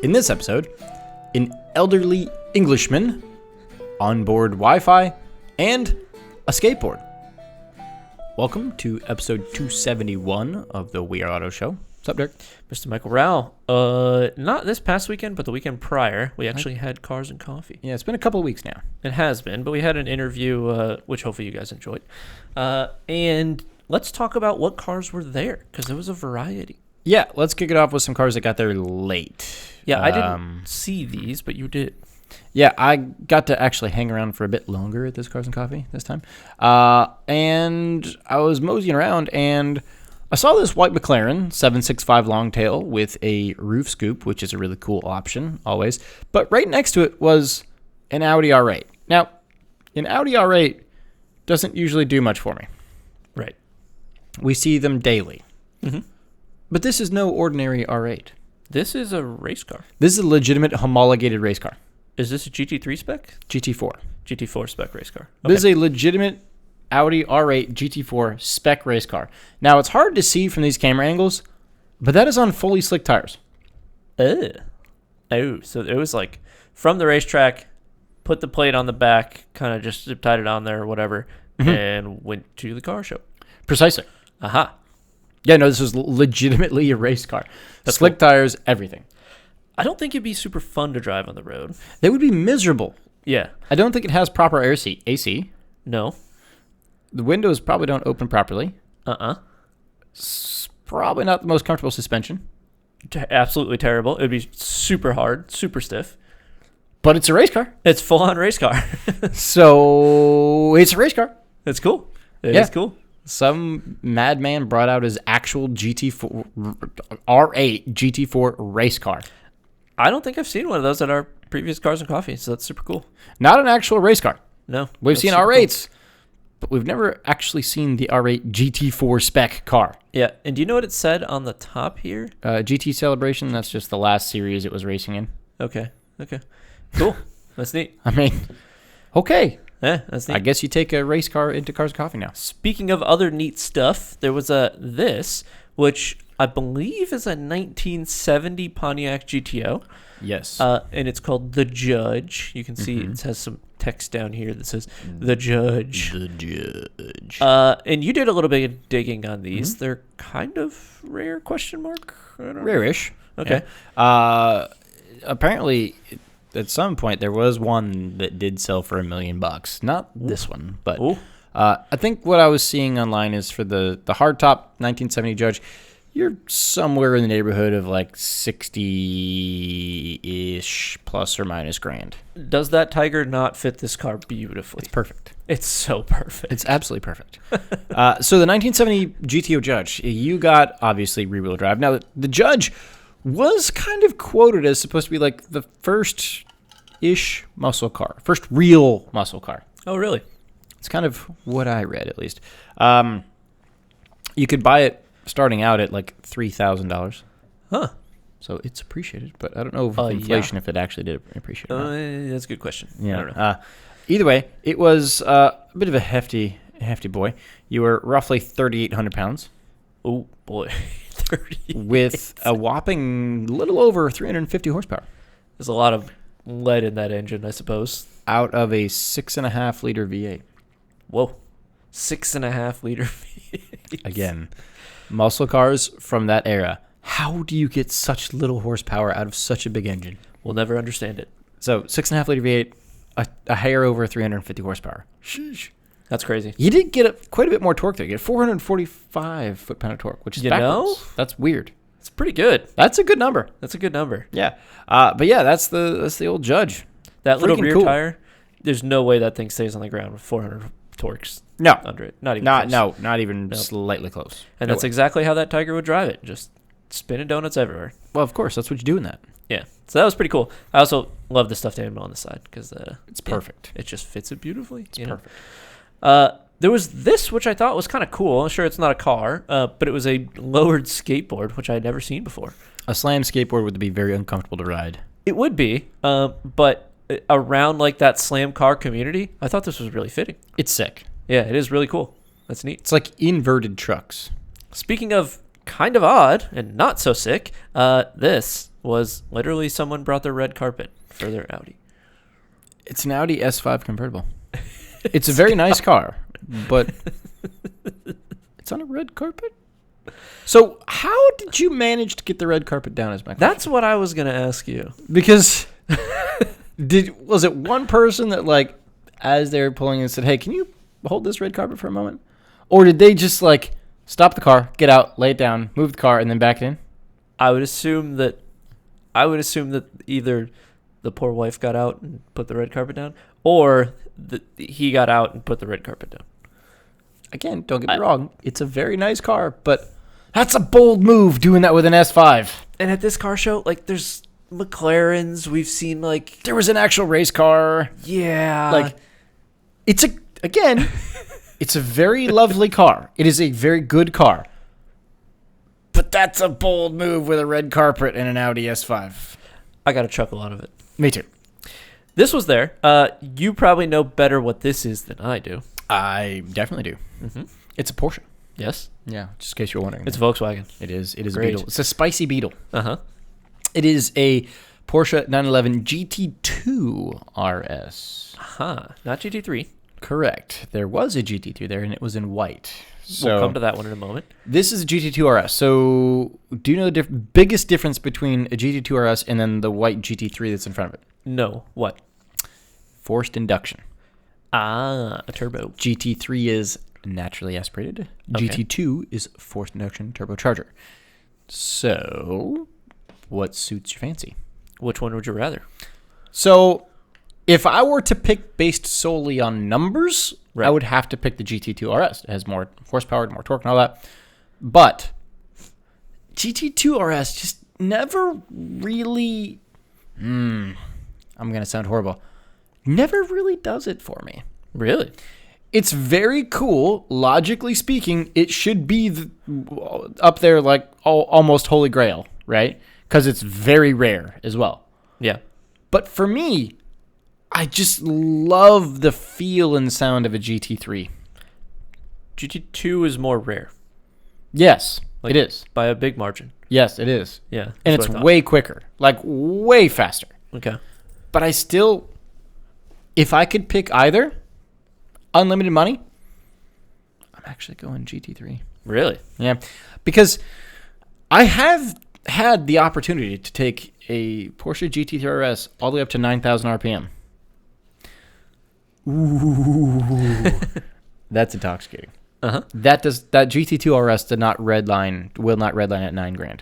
In this episode, an elderly Englishman, onboard Wi-Fi, and a skateboard. Welcome to episode 271 of the We Are Auto Show. What's up, Derek? Mr. Michael Rao. Not this past weekend, but the weekend prior, we actually had Cars and Coffee. Yeah, it's been a couple of weeks now. It has been, but we had an interview, which hopefully you guys enjoyed. And let's talk about what cars were there, because there was a variety. Yeah, let's kick it off with some cars that got there late. Yeah, I didn't see these, but you did. Yeah, I got to actually hang around for a bit longer at this Cars and Coffee this time. And I was moseying around, and I saw this white McLaren 765 Longtail with a roof scoop, which is a really cool option, always. But right next to it was an Audi R8. Now, an Audi R8 doesn't usually do much for me. Right. We see them daily. Mm-hmm. But this is no ordinary R8. This is a race car. This is a legitimate homologated race car. Is this a GT3 spec? GT4. GT4 spec race car. Okay. This is a legitimate Audi R8 GT4 spec race car. Now, it's hard to see from these camera angles, but that is on fully slick tires. Oh, so it was like from the racetrack, put the plate on the back, kind of just zip tied it on there or whatever, and went to the car show. Precisely. Aha. Yeah, no, this was legitimately a race car. That's Slick cool. tires, everything. I don't think it'd be super fun to drive on the road. They would be miserable. Yeah. I don't think it has proper AC. No. The windows probably don't open properly. It's probably not the most comfortable suspension. Absolutely terrible. It would be super hard, super stiff. But it's a race car. It's full-on race car. So it's a race car. It's cool. It Yeah. is cool. Some madman brought out his actual GT4 R8 GT4 race car. I don't think I've seen one of those at our previous Cars and Coffee, so that's super cool. Not an actual race car. No. We've that's seen super R8s, but we've never actually seen the R8 GT4 spec car. Cool. Yeah, and do you know what it said on the top here? GT Celebration, that's just the last series it was racing in. Okay. Cool. That's neat. I mean, okay. Yeah, that's neat. I guess you take a race car into Cars and Coffee now. Speaking of other neat stuff, there was this, which I believe is a 1970 Pontiac GTO. Yes. And it's called The Judge. You can see it has some text down here that says The Judge. The Judge. And you did a little bit of digging on these. They're kind of rare, question mark? I don't know. Rare-ish. Okay. Yeah. Apparently, at some point, there was one that did sell for $1 million. Not this one, but I think what I was seeing online is for the hardtop 1970 Judge, you're somewhere in the neighborhood of like 60-ish plus or minus grand. Does that Tiger not fit this car beautifully? It's perfect. It's so perfect. It's absolutely perfect. So the 1970 GTO Judge, you got obviously rear-wheel drive. Now, the Judge was kind of quoted as supposed to be like the first-ish muscle car, first real muscle car. Oh, really? It's kind of what I read, at least. You could buy it starting out at like $3,000. Huh. So it's appreciated, but I don't know if inflation, if it actually did appreciate it. That's a good question. Yeah. I don't know. Either way, it was a bit of a hefty boy. You were roughly 3,800 pounds. Oh, boy. 30. With a whopping little over 350 horsepower. There's a lot of lead in that engine, I suppose. Out of a 6.5 liter V8. Whoa. 6.5 liter V8. Again, muscle cars from that era. How do you get such little horsepower out of such a big engine? We'll never understand it. So 6.5 liter V8, a hair over 350 horsepower. Sheesh. That's crazy. You did get quite a bit more torque there. You get 445 foot-pound of torque, which is backwards. Know? That's weird. It's pretty good. That's a good number. That's a good number. Yeah. But yeah, that's the old Judge. That little Freaking rear cool. tire, there's no way that thing stays on the ground with 400 torques No. under it. Not even close. Not even slightly close. And No that's way. exactly how that Tiger would drive it. Just spinning donuts everywhere. Well, of course, that's what you do in that. Yeah. So that was pretty cool. I also love the stuffed animal on the side because It's perfect. It just fits it beautifully. It's perfect. There was this, which I thought was kind of cool. I'm sure it's not a car, but it was a lowered skateboard, which I had never seen before. A slam skateboard would be very uncomfortable to ride. It would be, but around like that slam car community, I thought this was really fitting. It's sick. Yeah, it is really cool. That's neat. It's like inverted trucks. Speaking of kind of odd and not so sick, this was literally someone brought their red carpet for their Audi. It's an Audi S5 convertible. It's a very nice car, but it's on a red carpet. So how did you manage to get the red carpet down as my question? That's what I was going to ask you. Because was it one person that, like, as they were pulling in said, hey, can you hold this red carpet for a moment? Or did they just, like, stop the car, get out, lay it down, move the car, and then back it in? I would assume that either the poor wife got out and put the red carpet down, or he got out and put the red carpet down. Again, don't get me wrong. It's a very nice car, but that's a bold move doing that with an S5. And at this car show, like, there's McLarens. We've seen, like... There was an actual race car. Yeah. Like, it's a very lovely car. It is a very good car. But that's a bold move with a red carpet and an Audi S5. I got a chuckle out of it. Me too. This was there. You probably know better what this is than I do. I definitely do. Mm-hmm. It's a Porsche. Yes? Yeah, just in case you're wondering. It's a Volkswagen. It is. It is a Great. Beetle. It's a spicy Beetle. Uh-huh. It is a Porsche 911 GT2 RS. Huh. Not GT3. Correct. There was a GT3 there, and it was in white. So We'll come to that one in a moment. This is a GT2 RS. So do you know the biggest difference between a GT2 RS and then the white GT3 that's in front of it? No. What? Forced induction. Ah, a turbo. GT3 is naturally aspirated. Okay. GT2 is forced induction turbocharger. So what suits your fancy? Which one would you rather? So if I were to pick based solely on numbers, Right. I would have to pick the GT2 RS. It has more horsepower, more torque, and all that. But GT2 RS just never really... I'm going to sound horrible. Never really does it for me. Really? It's very cool. Logically speaking, it should be up there like almost holy grail, right? Because it's very rare as well. Yeah. But for me, I just love the feel and sound of a GT3. GT2 is more rare. Yes, Like, it is. By a big margin. Yes, it is. Yeah. And that's it's what I thought. way quicker, like way faster. Okay. But I still, if I could pick either, unlimited money, I'm actually going GT3. Really? Yeah, because I have had the opportunity to take a Porsche GT3 RS all the way up to 9,000 RPM. Ooh, that's intoxicating. Uh-huh. That GT2 RS will not redline at $9,000.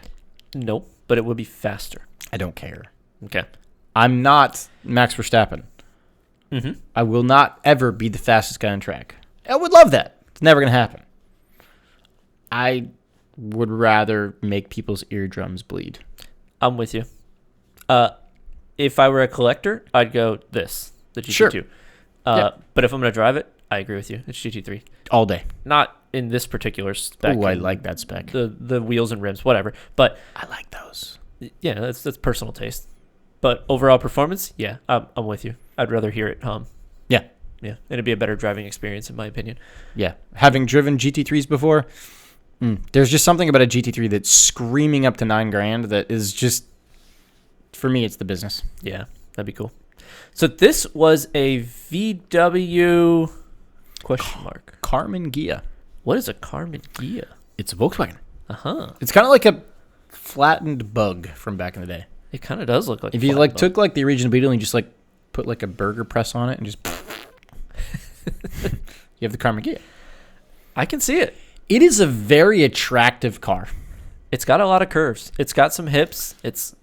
Nope. But it would be faster. I don't care. Okay. I'm not Max Verstappen. Mm-hmm. I will not ever be the fastest guy on track. I would love that. It's never going to happen. I would rather make people's eardrums bleed. I'm with you. If I were a collector, I'd go the GT2. Sure. But if I'm going to drive it, I agree with you. It's GT3. All day. Not in this particular spec. Oh, I like that spec. The wheels and rims, whatever. But I like those. yeah, that's personal taste. But overall performance, yeah, I'm with you. I'd rather hear it hum. Yeah. Yeah, and it'd be a better driving experience, in my opinion. Yeah. Having driven GT3s before, there's just something about a GT3 that's screaming up to $9,000 that is just, for me, it's the business. Yeah, that'd be cool. So this was a VW question mark. Carmen Ghia. What is a Carmen Ghia? It's a Volkswagen. Uh-huh. It's kind of like a flattened bug from back in the day. It kind of does look like If a you flat like bug. took like the original Beetle and you just like put like a burger press on it and just you have the Carmen Ghia. I can see it. It is a very attractive car. It's got a lot of curves. It's got some hips.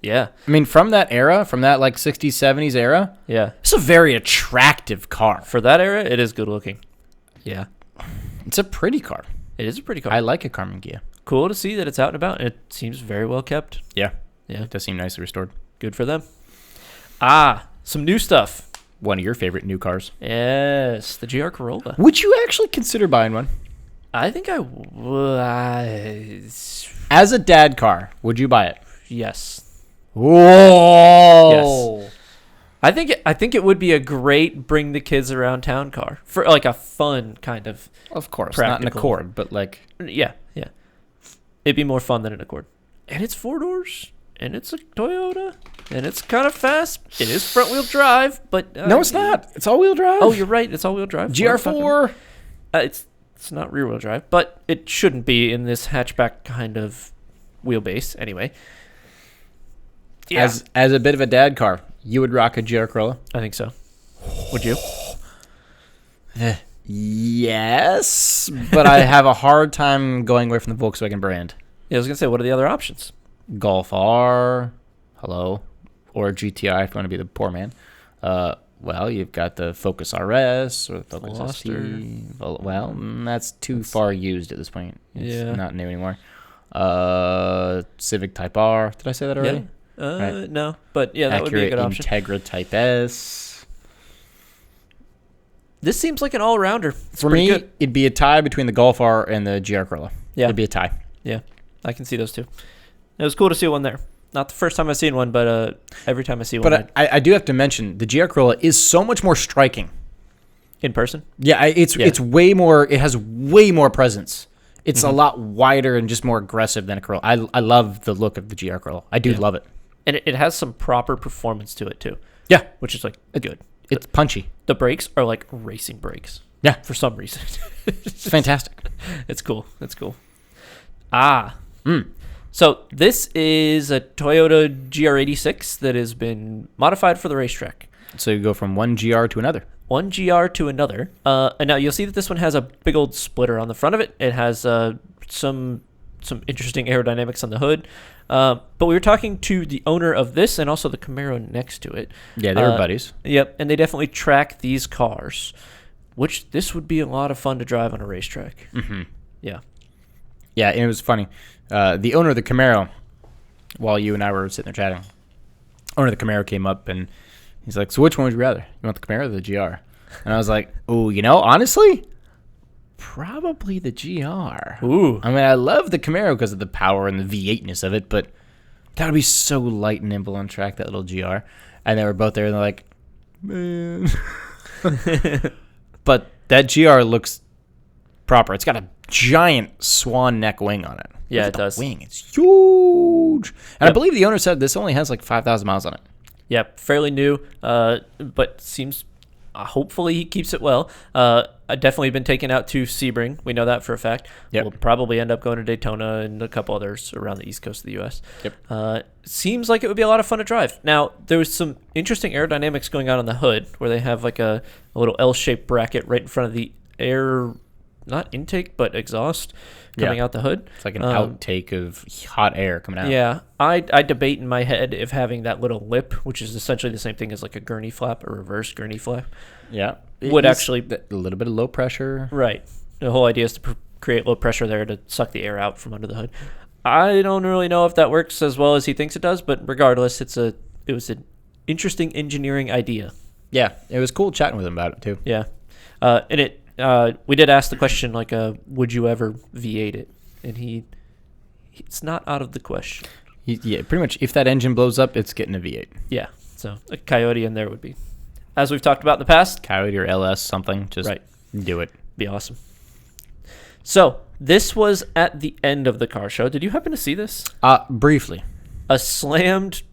Yeah. I mean, from that era, from that like 60s, 70s era, Yeah. it's a very attractive car. For that era, it is good looking. Yeah. It's a pretty car. It is a pretty car. I like a Carmen Ghia. Cool to see that it's out and about. And it seems very well kept. Yeah. Yeah. It does seem nicely restored. Good for them. Some new stuff. One of your favorite new cars. Yes, the GR Corolla. Would you actually consider buying one? I think I would. As a dad car, would you buy it? Yes. Whoa. Yes. I think it would be a great bring the kids around town car for like a fun kind of. Of course, not an Practical. Accord, but like Yeah. It'd be more fun than an Accord. And it's 4 doors. and it's a Toyota, and it's kind of fast. It is front-wheel drive, but No, it's not. It's all-wheel drive. Oh, you're right. It's all-wheel drive. GR4. It's not rear-wheel drive, but it shouldn't be in this hatchback kind of wheelbase anyway. Yeah. As a bit of a dad car, you would rock a GR Corolla? I think so. Would you? Yes, but I have a hard time going away from the Volkswagen brand. Yeah, I was going to say, what are the other options? Golf R, hello, or GTI if you want to be the poor man. Well, you've got the Focus RS or the Focus ST. Well, that's too far used at this point. It's not new anymore. Civic Type R. Did I say that already? Yeah. Right. No, but yeah, that would be a good option. Integra Type S. This seems like an all-rounder. For me, it'd be a tie between the Golf R and the GR Corolla. Yeah. It'd be a tie. Yeah, I can see those two. It was cool to see one there. Not the first time I've seen one, but every time I see one. But I do have to mention, the GR Corolla is so much more striking. In person? Yeah, it's way more, it has way more presence. It's a lot wider and just more aggressive than a Corolla. I love the look of the GR Corolla. I do love it. And it has some proper performance to it, too. Yeah. Which is, like, good. It's punchy. The brakes are, like, racing brakes. Yeah. For some reason. It's fantastic. It's cool. It's cool. So this is a Toyota GR86 that has been modified for the racetrack. So you go from one GR to another. One GR to another. And now you'll see that this one has a big old splitter on the front of it. It has some interesting aerodynamics on the hood. But we were talking to the owner of this and also the Camaro next to it. Yeah, they were buddies. Yep, and they definitely track these cars, which this would be a lot of fun to drive on a racetrack. Mm-hmm. Yeah. Yeah, and it was funny. The owner of the Camaro, while you and I were sitting there chatting, owner of the Camaro came up and he's like, so which one would you rather? You want the Camaro or the GR? And I was like, oh, honestly, probably the GR. Ooh. I mean, I love the Camaro because of the power and the V8-ness of it, but that would be so light and nimble on track, that little GR. And they were both there and they're like, man. But that GR looks proper. It's got a giant swan neck wing on it. Yeah, it does. Wing, it's huge. And I believe the owner said this only has like 5,000 miles on it. Yep, fairly new, but seems hopefully he keeps it well. I've definitely been taken out to Sebring. We know that for a fact. Yep. We'll probably end up going to Daytona and a couple others around the east coast of the U.S. Yep. Seems like it would be a lot of fun to drive. Now, there was some interesting aerodynamics going on the hood where they have like a little L-shaped bracket right in front of the air, not intake, but exhaust coming out the hood. It's like an outtake of hot air coming out. Yeah. I debate in my head if having that little lip, which is essentially the same thing as like a gurney flap, a reverse gurney flap. Yeah. Would actually... A little bit of low pressure. Right. The whole idea is to create low pressure there to suck the air out from under the hood. I don't really know if that works as well as he thinks it does, but regardless, it was an interesting engineering idea. Yeah. It was cool chatting with him about it, too. Yeah. And we did ask the question, like, would you ever V8 it? And it's not out of the question. Yeah, pretty much. If that engine blows up, it's getting a V8. Yeah. So a Coyote in there would be, as we've talked about in the past. Coyote or LS, something. Just do it. Be awesome. So this was at the end of the car show. Did you happen to see this? Briefly. A slammed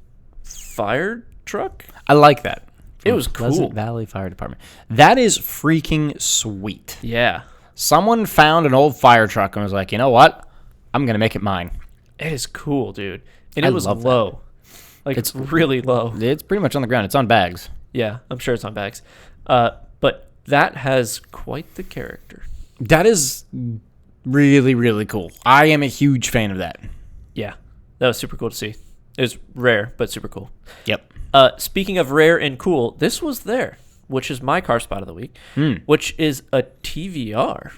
fire truck? I like that. It was cool. Pleasant Valley Fire Department. That is freaking sweet. Yeah. Someone found an old fire truck and was like, you know what? I'm going to make it mine. It is cool, dude. And it was low. Like, it's really low. It's pretty much on the ground. It's on bags. Yeah, I'm sure it's on bags. But that has quite the character. That is really, really cool. I am a huge fan of that. Yeah. That was super cool to see. It was rare, but super cool. Yep. Speaking of rare and cool, this was there, which is my car spot of the week, which is a TVR.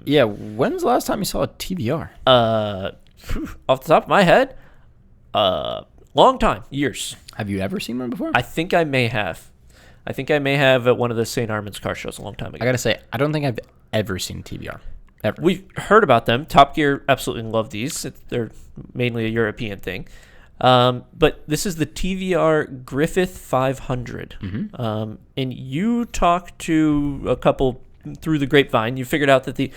Yeah, when's the last time you saw a TVR? Off the top of my head, long time, years. Have you ever seen one before? I think I may have. At one of the St. Armand's car shows a long time ago. I gotta say, I don't think I've ever seen a TVR. Ever. We've heard about them. Top Gear absolutely love these. They're mainly a European thing. But this is the TVR Griffith 500. And you talked to a couple through the grapevine. You figured out that the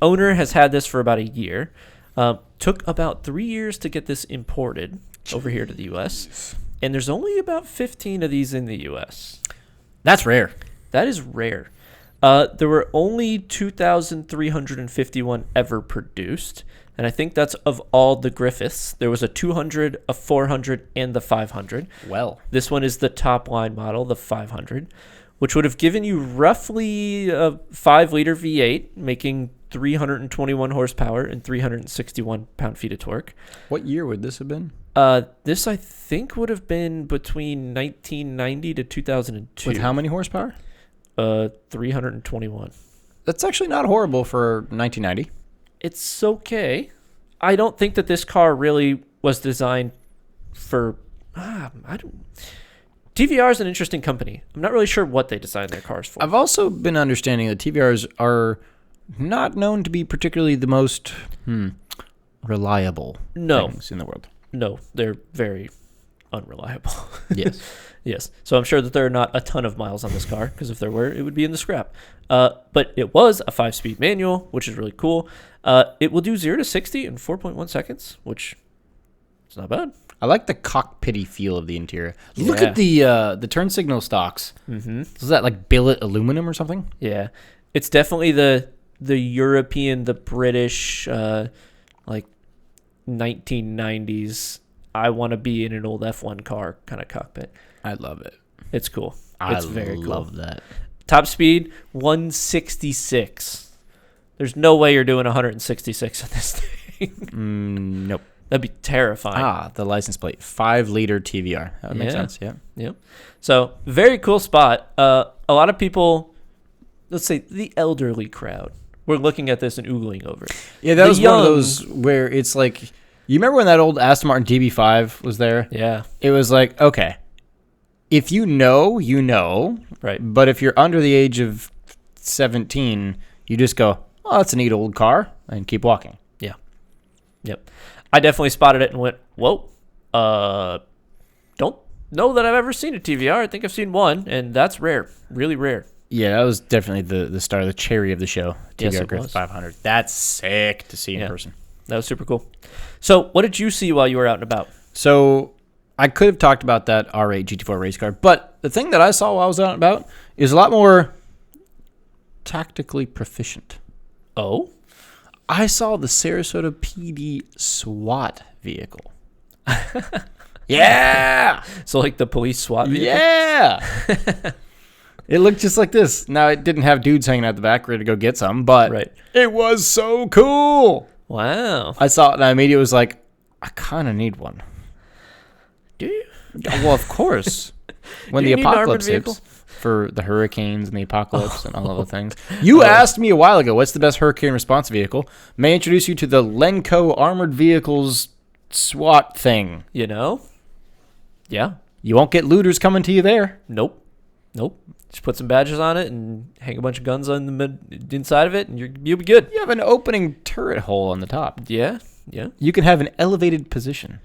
owner has had this for about a year. Took about 3 years to get this imported. over here to the U.S., and there's only about 15 of these in the U.S. That's rare. That is rare. There were only 2,351 ever produced, and I think that's of all the Griffiths. There was a 200, a 400, and the 500. Well, This one is the top line model, the 500, which would have given you roughly a 5-liter V8, making 321 horsepower and 361 pound-feet of torque. what year would this have been? This, I think, would have been between 1990 to 2002. With how many horsepower? 321. That's actually not horrible for 1990. It's okay. I don't think that this car really was designed for... TVR is an interesting company. I'm not really sure what they designed their cars for. I've also been understanding that TVRs are not known to be particularly the most reliable things in the world. No, they're very unreliable. Yes. Yes. So I'm sure that there are not a ton of miles on this car, because if there were, it would be in the scrap. But it was a 5-speed manual, which is really cool. It will do 0 to 60 in 4.1 seconds, which is not bad. I like the cockpity feel of the interior. Look Yeah. at the turn signal socks. Mm-hmm. Is that like billet aluminum or something? Yeah. It's definitely the European, the British, like 1990s, I want to be in an old F1 car kind of cockpit. I love it. It's cool. I It's very cool. love that. Top speed, 166. There's no way you're doing 166 on this thing. Nope. That'd be terrifying. The license plate. 5-liter TVR. That would make Yeah. sense, yeah. Yep. So, very cool spot. A lot of people, let's say the elderly crowd, were looking at this and oogling over it. Yeah, that The was one young- of those where it's like, you remember when that old Aston Martin DB5 was there? Yeah. It was like, okay, if you know, you know. Right. But if you're under the age of 17, you just go, oh, that's a neat old car, and keep walking. Yeah. Yep. I definitely spotted it and went, whoa. Don't know that I've ever seen a TVR. I think I've seen one, and that's rare. Really rare. Yeah, that was definitely the star, the cherry of the show. Yes, TVR it Griffith was. 500. That's sick to see in Yeah. person. That was super cool. So, what did you see while you were out and about? So I could have talked about that R8 GT4 race car, but the thing that I saw while I was out and about is a lot more tactically proficient. Oh? I saw the Sarasota PD SWAT vehicle. Yeah! So, like the police SWAT vehicle? Yeah! It looked just like this. Now, it didn't have dudes hanging out the back ready to go get some, but Right. it was so cool. Wow. I saw it and I immediately was like, I kind of need one. Do you? Well, of course. When Do the you need an armored apocalypse vehicle? hits, for the hurricanes and the apocalypse and all of the things. You asked me a while ago, what's the best hurricane response vehicle? May I introduce you to the Lenco Armored Vehicles SWAT thing. You know? Yeah. You won't get looters coming to you there. Nope. Just put some badges on it and hang a bunch of guns on the inside of it, and you'll be good. You have an opening turret hole on the top. Yeah. You can have an elevated position.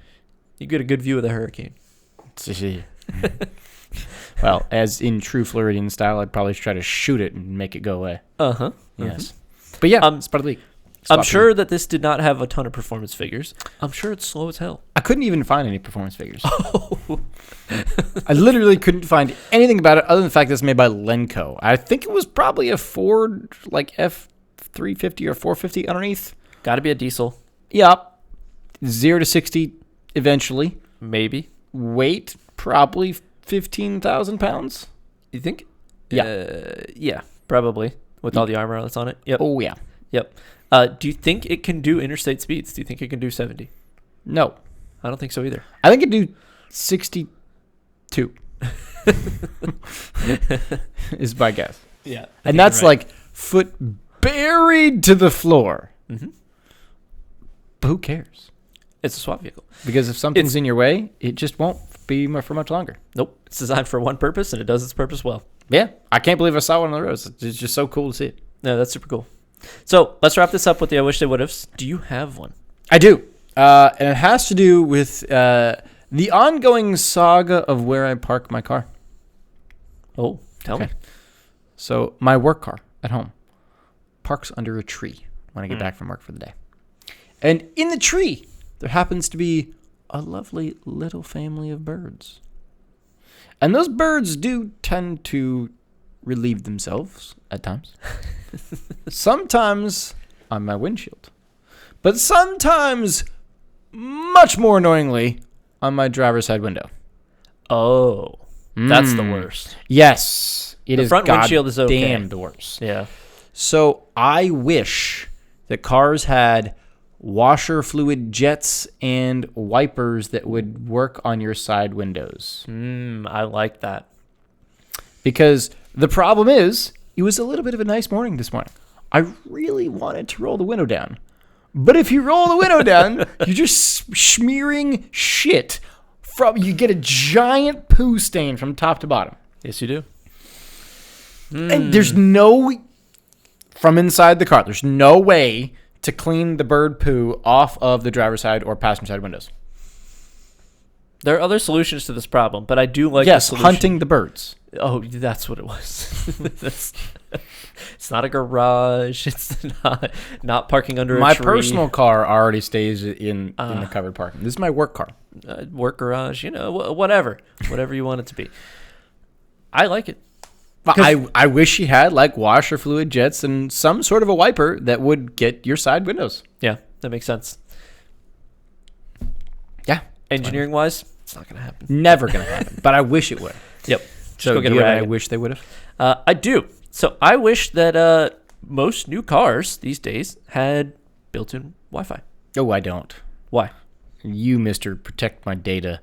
You get a good view of the hurricane. Well, as in true Floridian style, I'd probably try to shoot it and make it go away. Uh-huh. Yes. But yeah, Spot of the Week. I'm sure that this did not have a ton of performance figures. I'm sure it's slow as hell. I couldn't even find any performance figures. I literally couldn't find anything about it other than the fact that it's made by Lenco. I think it was probably a Ford, like F350 or 450 underneath. Got to be a diesel. Yep. 0 to 60 eventually. Maybe. Weight, probably 15,000 pounds. You think? Yeah. Yeah, probably. With all the armor that's on it. Yep. Oh, yeah. Yep. Do you think it can do interstate speeds? Do you think it can do 70? No. I don't think so either. I think it'd do 62. Is my guess. Yeah. And that's like foot buried to the floor. Mm-hmm. But who cares? It's a SWAT vehicle. Because if something's in your way, it just won't be for much longer. Nope. It's designed for one purpose, and it does its purpose well. Yeah. I can't believe I saw one on the road. It's just so cool to see it. No, that's super cool. So let's wrap this up with the I wish they would have. Do you have one? I do. And it has to do with the ongoing saga of where I park my car. Oh, tell me. So my work car at home parks under a tree when I get back from work for the day. And in the tree, there happens to be a lovely little family of birds. And those birds do tend to relieve themselves at times. Sometimes on my windshield. But sometimes, much more annoyingly, on my driver's side window. Oh, that's the worst. Yes. It the is front windshield is okay. Damn the worst. Yeah. So I wish that cars had washer fluid jets and wipers that would work on your side windows. I like that. Because the problem is, it was a little bit of a nice morning this morning. I really wanted to roll the window down. But if you roll the window down, you're just smearing shit. You get a giant poo stain from top to bottom. Yes, you do. And there's no, from inside the car, there's no way to clean the bird poo off of the driver's side or passenger side windows. There are other solutions to this problem, but I do like yes, the solution. hunting the birds. Oh, that's what it was. It's not a garage. It's not parking under My a tree. My personal car already stays in the covered parking. This is my work car. Work garage, whatever you want it to be. I like it. I wish he had like washer fluid jets and some sort of a wiper that would get your side windows. Yeah, that makes sense. Yeah. Engineering wise, it's not going to happen. Never going to happen. But I wish it would. Yep. Just go get a rag. I wish they would have. I do. So I wish that most new cars these days had built-in Wi-Fi. Oh, I don't. Why? You, Mister, protect my data.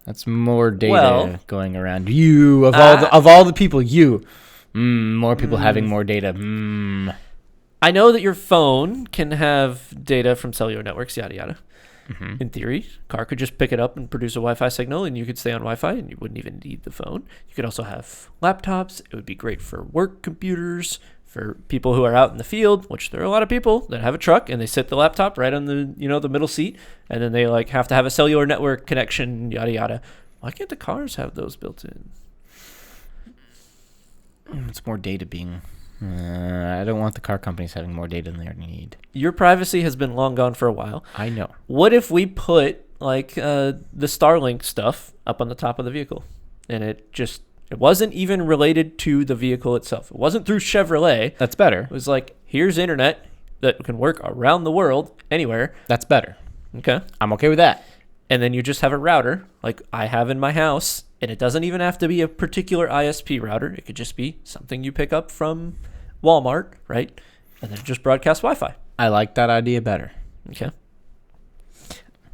That's more data going around. You of all the people, you. More people having more data. I know that your phone can have data from cellular networks, yada yada. Mm-hmm. In theory, car could just pick it up and produce a Wi-Fi signal, and you could stay on Wi-Fi, and you wouldn't even need the phone. You could also have laptops. It would be great for work computers, for people who are out in the field, which there are a lot of people that have a truck, and they sit the laptop right on the the middle seat, and then they have to have a cellular network connection, yada yada. Why can't the cars have those built in? It's more data being... I don't want the car companies having more data than they need. Your privacy has been long gone for a while. I know. What if we put the Starlink stuff up on the top of the vehicle, and it wasn't even related to the vehicle itself. It wasn't through Chevrolet. That's better. It was like, here's internet that can work around the world, anywhere. That's better. Okay. I'm okay with that. And then you just have a router like I have in my house, and it doesn't even have to be a particular ISP router. It could just be something you pick up from Walmart, right? And then just broadcast Wi-Fi. I like that idea better. Okay.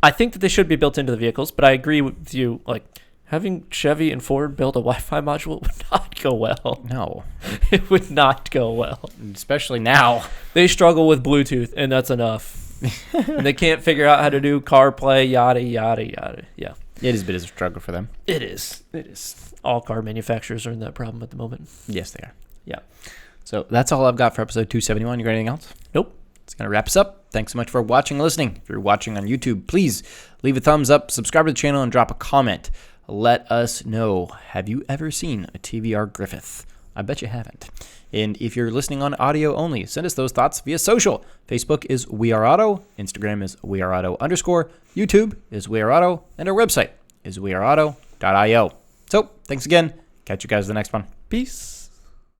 I think that they should be built into the vehicles, but I agree with you. Like, having Chevy and Ford build a Wi-Fi module would not go well. No. It would not go well. Especially now. They struggle with Bluetooth, and that's enough. And they can't figure out how to do CarPlay, yada, yada, yada. Yeah. It is a bit of a struggle for them. It is. It is. All car manufacturers are in that problem at the moment. Yes, they are. Yeah. So that's all I've got for episode 271. You got anything else? Nope. It's going to wrap us up. Thanks so much for watching and listening. If you're watching on YouTube, please leave a thumbs up, subscribe to the channel, and drop a comment. Let us know, have you ever seen a TVR Griffith? I bet you haven't. And if you're listening on audio only, send us those thoughts via social. Facebook is We Are Auto. Instagram is We Are Auto _. YouTube is We Are Auto. And our website is weareauto.io. So, thanks again. Catch you guys in the next one. Peace.